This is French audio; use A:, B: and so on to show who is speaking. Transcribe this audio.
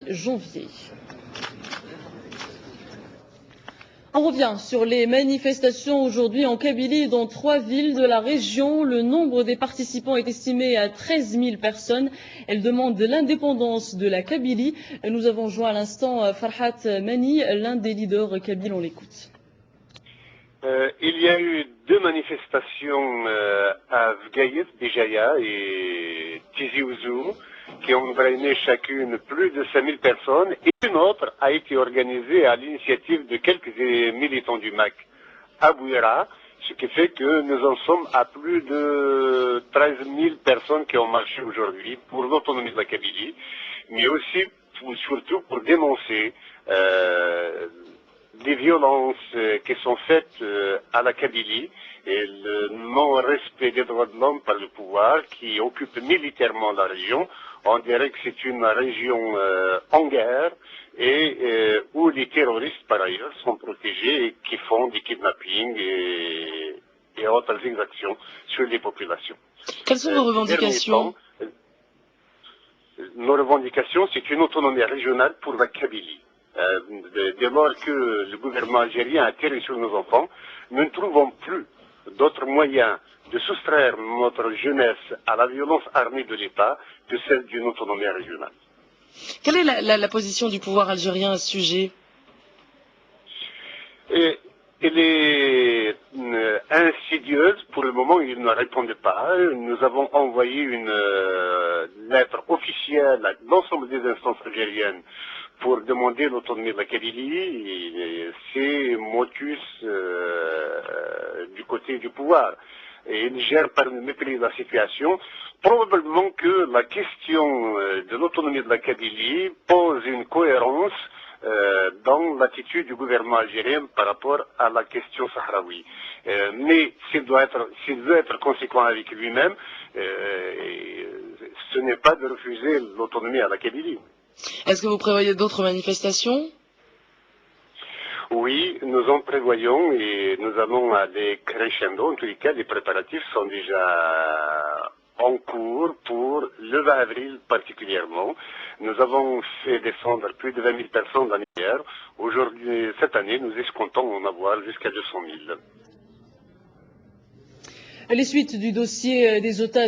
A: janvier. On revient sur les manifestations aujourd'hui en Kabylie et dans 3 villes de la région. Le nombre des participants est estimé à 13 000 personnes. Elles demandent l'indépendance de la Kabylie. Nous avons joint à l'instant Farhat Mani, l'un des leaders kabyles. On l'écoute.
B: Il y a eu 2 manifestations à Vgaïet, Bijaya et Tizi Ouzou qui ont drainé chacune plus de 5000 personnes, et une autre a été organisée à l'initiative de quelques militants du MAC à Bouira, ce qui fait que nous en sommes à plus de 13 000 personnes qui ont marché aujourd'hui pour l'autonomie de la Kabylie, mais aussi surtout pour dénoncer les violences qui sont faites à la Kabylie et le non-respect des droits de l'homme par le pouvoir qui occupe militairement la région. On dirait que c'est une région en guerre et où les terroristes par ailleurs sont protégés et qui font des kidnappings et autres exactions sur les populations.
A: Quelles sont vos revendications?
B: Nos revendications, c'est une autonomie régionale pour la Kabylie. Dès lors que le gouvernement algérien a tiré sur nos enfants, nous ne trouvons plus d'autres moyens de soustraire notre jeunesse à la violence armée de l'État que celle d'une autonomie régionale.
A: Quelle est la position du pouvoir algérien à ce sujet?
B: Elle est insidieuse. Pour le moment, il ne répondent pas. Nous avons envoyé une lettre officielle à l'ensemble des instances algériennes pour demander l'autonomie de la Kabylie. C'est motus du côté du pouvoir. Et il gère par mépris la situation. Probablement que la question de l'autonomie de la Kabylie pose une cohérence dans l'attitude du gouvernement algérien par rapport à la question sahraoui. Mais s'il veut être conséquent avec lui-même, ce n'est pas de refuser l'autonomie à la Kabylie.
A: Est-ce que vous prévoyez d'autres manifestations?
B: Oui, nous en prévoyons et nous allons aller crescendo. En tous les cas, les préparatifs sont déjà en cours pour le 20 avril particulièrement. Nous avons fait descendre plus de 20 000 personnes l'année dernière. Aujourd'hui, cette année, nous escomptons en avoir jusqu'à 200 000.
A: Les suites du dossier des otages